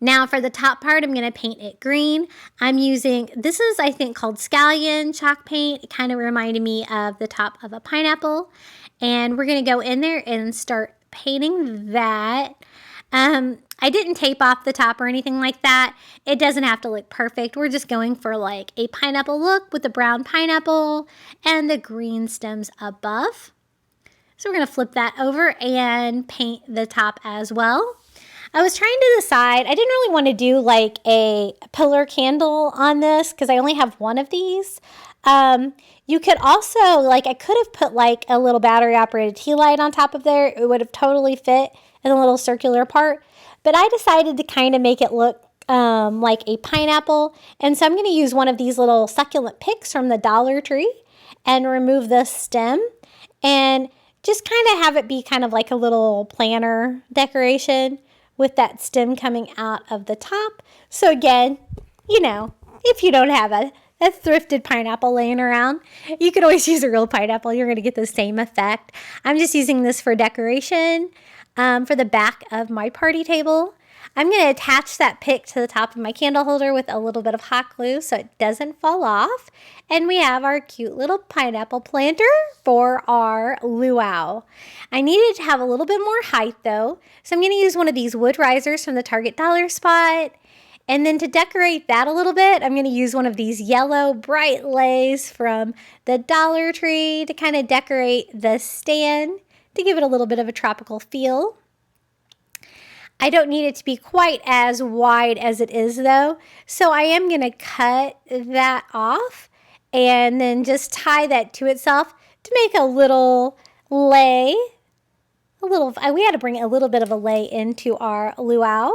Now for the top part, I'm going to paint it green. I'm using, this is I think called scallion chalk paint. It kind of reminded me of the top of a pineapple. And we're going to go in there and start painting that. I didn't tape off the top or anything like that. It doesn't have to look perfect. We're just going for like a pineapple look with the brown pineapple and the green stems above. So we're going to flip that over and paint the top as well. I was trying to decide, I didn't really want to do like a pillar candle on this because I only have one of these. You could also, like I could have put like a little battery operated tea light on top of there. It would have totally fit in the little circular part. But I decided to kind of make it look like a pineapple. And so I'm going to use one of these little succulent picks from the Dollar Tree and remove the stem and just kind of have it be kind of like a little planter decoration with that stem coming out of the top. So again, you know, if you don't have a thrifted pineapple laying around, you could always use a real pineapple. You're going to get the same effect. I'm just using this for decoration for the back of my party table. I'm going to attach that pick to the top of my candle holder with a little bit of hot glue so it doesn't fall off. And we have our cute little pineapple planter for our luau. I needed to have a little bit more height though, so I'm going to use one of these wood risers from the Target Dollar Spot. And then to decorate that a little bit, I'm going to use one of these yellow bright leis from the Dollar Tree to kind of decorate the stand to give it a little bit of a tropical feel. I don't need it to be quite as wide as it is though, so I am going to cut that off and then just tie that to itself to make a little lei. We had to bring a little bit of a lei into our luau.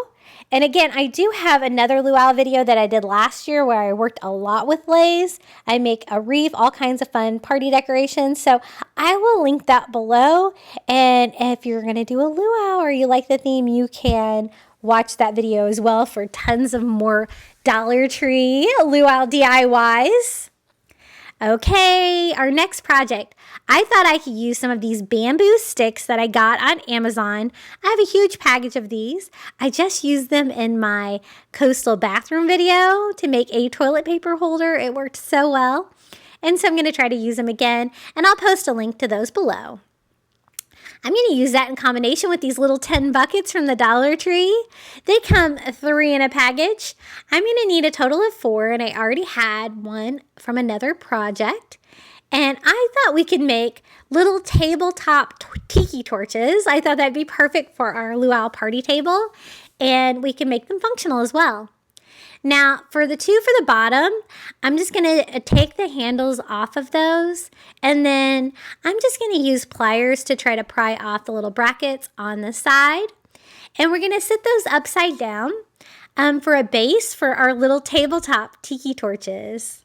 And again, I do have another luau video that I did last year where I worked a lot with leis. I make a wreath, all kinds of fun party decorations. So I will link that below. And if you're going to do a luau or you like the theme, you can watch that video as well for tons of more Dollar Tree luau DIYs. Okay, our next project. I thought I could use some of these bamboo sticks that I got on Amazon. I have a huge package of these. I just used them in my coastal bathroom video to make a toilet paper holder. It worked so well. And so I'm going to try to use them again, and I'll post a link to those below. I'm going to use that in combination with these little 10 buckets from the Dollar Tree. They come 3 in a package. I'm going to need a total of 4, and I already had one from another project. And I thought we could make little tabletop tiki torches. I thought that'd be perfect for our luau party table, and we can make them functional as well. Now, for the 2 for the bottom, I'm just going to take the handles off of those, and then I'm just going to use pliers to try to pry off the little brackets on the side. And we're going to sit those upside down for a base for our little tabletop tiki torches.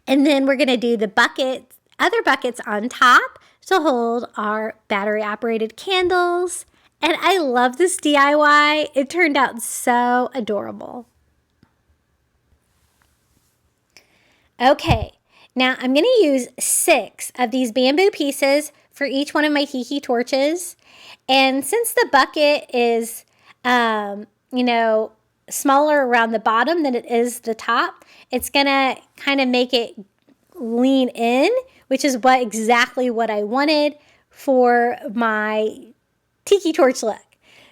And then we're going to do the other buckets on top to hold our battery-operated candles. And I love this DIY. It turned out so adorable. Okay, now I'm going to use 6 of these bamboo pieces for each one of my tiki torches. And since the bucket is, smaller around the bottom than it is the top, it's going to kind of make it lean in, which is exactly what I wanted for my tiki torch look.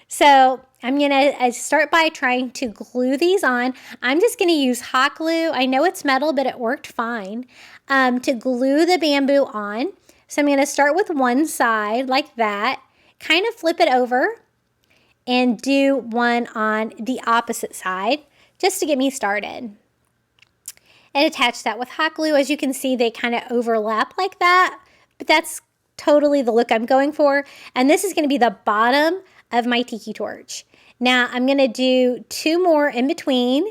So I'm going to start by trying to glue these on. I'm just going to use hot glue. I know it's metal, but it worked fine to glue the bamboo on. So I'm going to start with one side like that, kind of flip it over and do one on the opposite side just to get me started. And attach that with hot glue. As you can see, they kind of overlap like that, but that's totally the look I'm going for. And this is going to be the bottom of my tiki torch. Now I'm going to do 2 more in between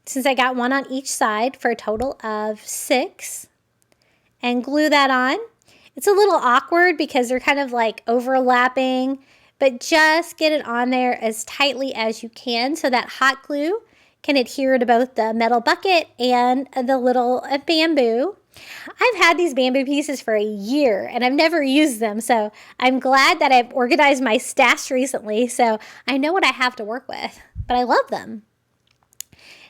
since I got one on each side for a total of 6, and glue that on. It's a little awkward because they're kind of like overlapping, but just get it on there as tightly as you can so that hot glue can adhere to both the metal bucket and the little bamboo. I've had these bamboo pieces for a year and I've never used them, so I'm glad that I've organized my stash recently so I know what I have to work with, but I love them.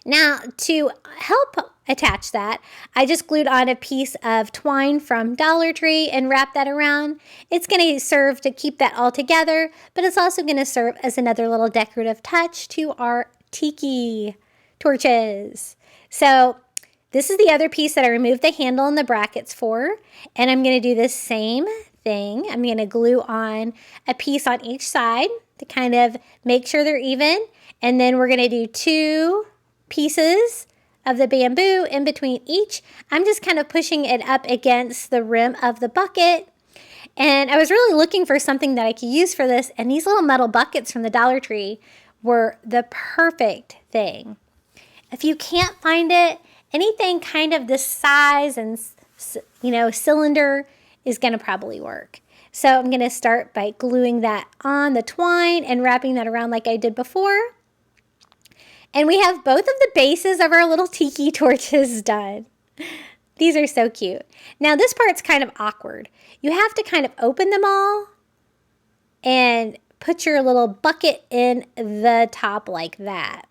Now, to help attach that, I just glued on a piece of twine from Dollar Tree and wrapped that around. It's going to serve to keep that all together, but it's also going to serve as another little decorative touch to our Tiki torches. So this is the other piece that I removed the handle and the brackets for, and I'm going to do the same thing. I'm going to glue on a piece on each side to kind of make sure they're even, and then we're going to do 2 pieces of the bamboo in between each. I'm just kind of pushing it up against the rim of the bucket. And I was really looking for something that I could use for this, and these little metal buckets from the Dollar Tree were the perfect thing. If you can't find it, anything kind of this size and, cylinder is going to probably work. So I'm going to start by gluing that on the twine and wrapping that around like I did before. And we have both of the bases of our little tiki torches done. These are so cute. Now this part's kind of awkward. You have to kind of open them all and put your little bucket in the top like that.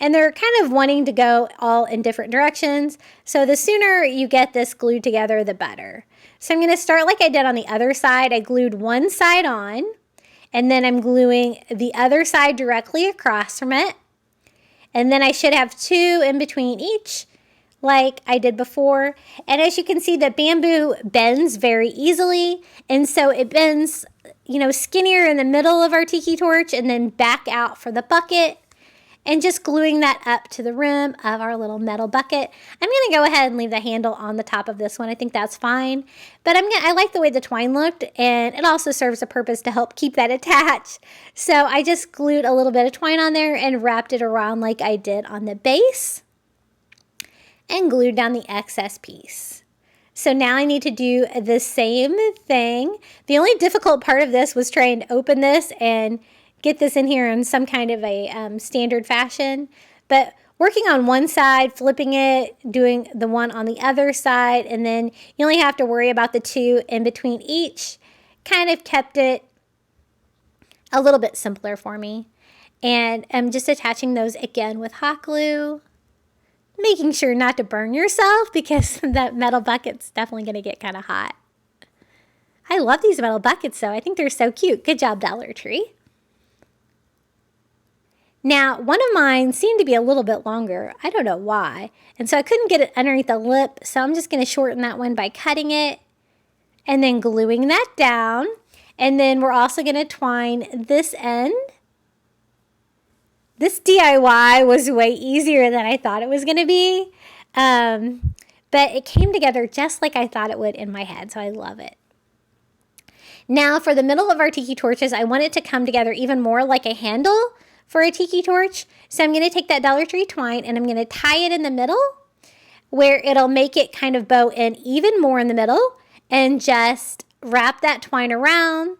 And they're kind of wanting to go all in different directions. So the sooner you get this glued together, the better. So I'm going to start like I did on the other side. I glued one side on, and then I'm gluing the other side directly across from it. And then I should have 2 in between each like I did before. And as you can see, the bamboo bends very easily. And so it bends, skinnier in the middle of our tiki torch and then back out for the bucket. And just gluing that up to the rim of our little metal bucket. I'm going to go ahead and leave the handle on the top of this one. I think that's fine. But I like the way the twine looked, and it also serves a purpose to help keep that attached. So I just glued a little bit of twine on there and wrapped it around like I did on the base and glued down the excess piece. So now I need to do the same thing. The only difficult part of this was trying to open this and get this in here in some kind of a standard fashion. But working on one side, flipping it, doing the one on the other side, and then you only have to worry about the 2 in between each, kind of kept it a little bit simpler for me. And I'm just attaching those again with hot glue, making sure not to burn yourself because that metal bucket's definitely going to get kind of hot. I love these metal buckets though. I think they're so cute. Good job, Dollar Tree. Now, one of mine seemed to be a little bit longer. I don't know why. And so I couldn't get it underneath the lip. So I'm just going to shorten that one by cutting it and then gluing that down. And then we're also going to twine this end. This DIY was way easier than I thought it was going to be. But it came together just like I thought it would in my head. So I love it. Now for the middle of our tiki torches, I want it to come together even more like a handle for a tiki torch. So I'm going to take that Dollar Tree twine and I'm going to tie it in the middle where it'll make it kind of bow in even more in the middle, and just wrap that twine around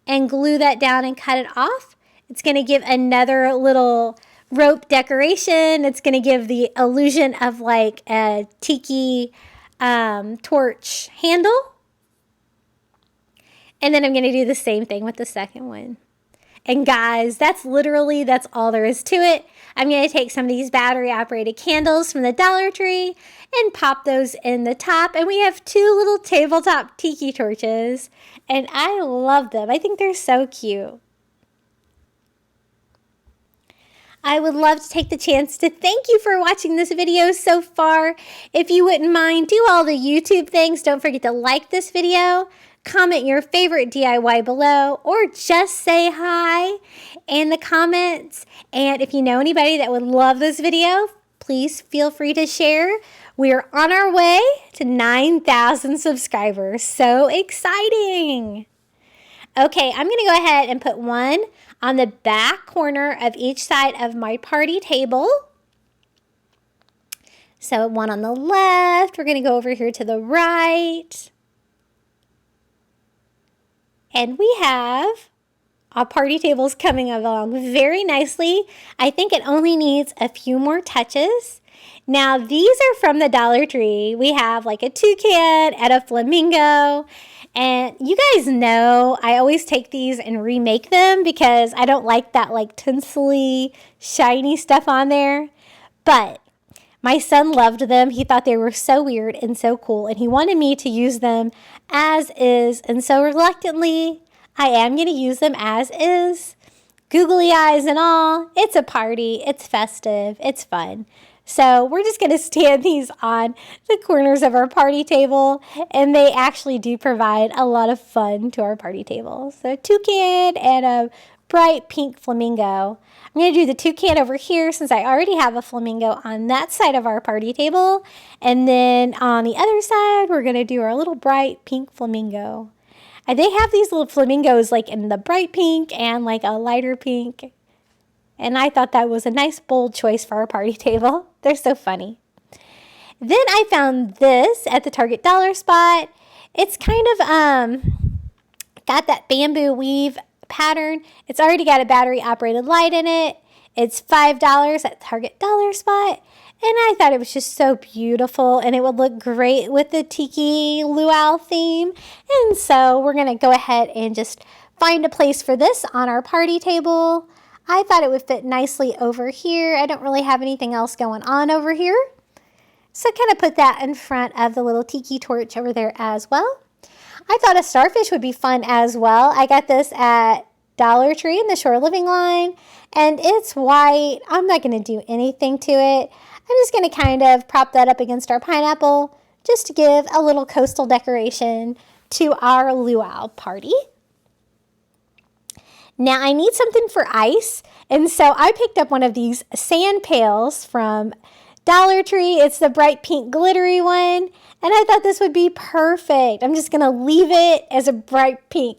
and glue that down and cut it off. It's going to give another little rope decoration. It's going to give the illusion of like a tiki torch handle. And then I'm going to do the same thing with the second one. And guys, that's all there is to it. I'm going to take some of these battery operated candles from the Dollar Tree and pop those in the top. And we have 2 little tabletop tiki torches. And I love them. I think they're so cute. I would love to take the chance to thank you for watching this video so far. If you wouldn't mind, do all the YouTube things. Don't forget to like this video. Comment your favorite DIY below, or just say hi in the comments. And if you know anybody that would love this video, please feel free to share. We're on our way to 9,000 subscribers. So exciting. Okay, I'm going to go ahead and put one on the back corner of each side of my party table. So one on the left, we're going to go over here to the right. And we have our party tables coming along very nicely. I think it only needs a few more touches. Now, these are from the Dollar Tree. We have like a toucan and a flamingo. And you guys know I always take these and remake them because I don't like that like tinsely, shiny stuff on there. But my son loved them. He thought they were so weird and so cool. And he wanted me to use them as is. And so reluctantly, I am going to use them as is. Googly eyes and all. It's a party. It's festive. It's fun. So we're just going to stand these on the corners of our party table. And they actually do provide a lot of fun to our party table. So toucan and a bright pink flamingo. I'm going to do the toucan over here since I already have a flamingo on that side of our party table. And then on the other side, we're going to do our little bright pink flamingo. And they have these little flamingos like in the bright pink and like a lighter pink. And I thought that was a nice bold choice for our party table. They're so funny. Then I found this at the Target dollar spot. It's kind of got that bamboo weave pattern. It's already got a battery operated light in it. It's $5 at Target dollar spot. And I thought it was just so beautiful and it would look great with the Tiki Luau theme. And so we're going to go ahead and just find a place for this on our party table. I thought it would fit nicely over here. I don't really have anything else going on over here. So kind of put that in front of the little tiki torch over there as well. I thought a starfish would be fun as well. I got this at Dollar Tree in the Shore Living line. And it's white. I'm not going to do anything to it. I'm just going to kind of prop that up against our pineapple just to give a little coastal decoration to our luau party. Now I need something for ice, and so I picked up one of these sand pails from Dollar Tree. It's the bright pink glittery one, and I thought this would be perfect. I'm just going to leave it as a bright pink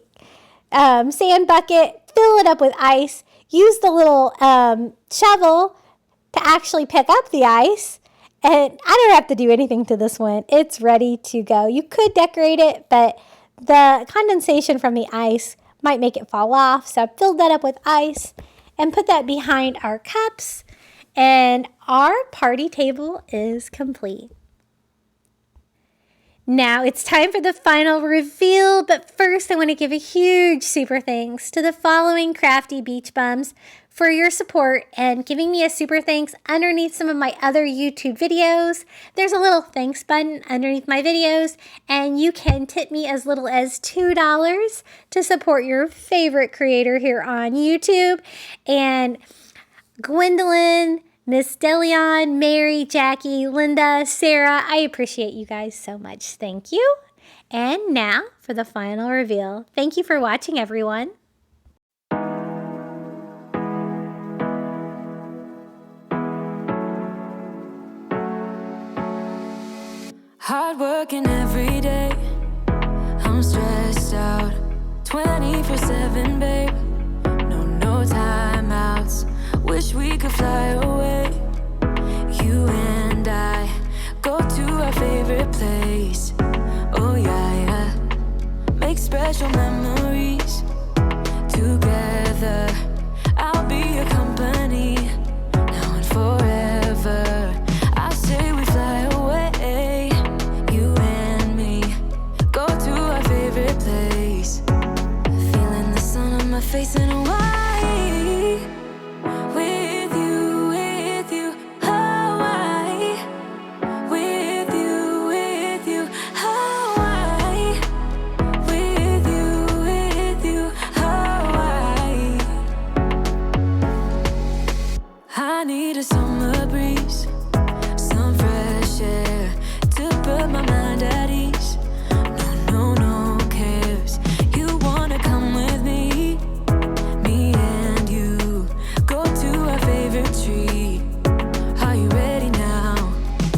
sand bucket, fill it up with ice, use the little shovel to actually pick up the ice, and I don't have to do anything to this one. It's ready to go. You could decorate it, but the condensation from the ice might make it fall off. So I filled that up with ice and put that behind our cups, and our party table is complete. Now it's time for the final reveal, but first I want to give a huge super thanks to the following Crafty Beach Bums for your support and giving me a super thanks underneath some of my other YouTube videos. There's a little thanks button underneath my videos, and you can tip me as little as $2 to support your favorite creator here on YouTube. And Gwendolyn, Miss Delion, Mary, Jackie, Linda, Sarah, I appreciate you guys so much. Thank you. And now for the final reveal. Thank you for watching, everyone. Hard working every day, I'm stressed out 24/7, babe. No timeouts, wish we could fly away. You and I go to our favorite place. Oh yeah, make special memories together. I'll be your company now and forever. I say we fly away, you and me, go to our favorite place. Feeling the sun on my face in Hawaii. With you, Hawaii. With you, Hawaii. With you, Hawaii. I need a summer breeze, some fresh air to put my mind at ease. No cares. You wanna come with me? Me and you go to our favorite tree. Are you ready now?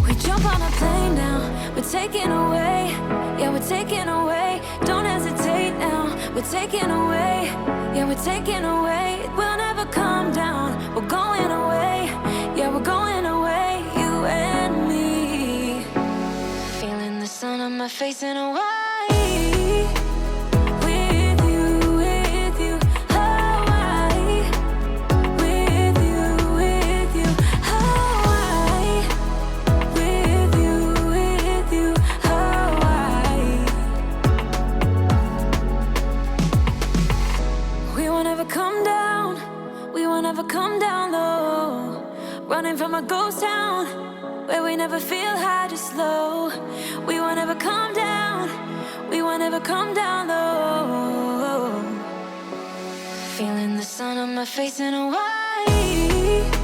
We jump on a plane now. We're taking away. Yeah, we're taking away. Don't hesitate now. We're taking away. Yeah, we're taking away. We'll never come down. We're going away. Yeah, we're going away. You and me. sun on my face in Hawaii. With you, Hawaii. With you, Hawaii. With you, Hawaii. We won't ever come down, we won't ever come down low. Running from a ghost town, where we never feel high, just low. We won't ever come down, we won't ever come down low. Feeling the sun on my face in Hawaii.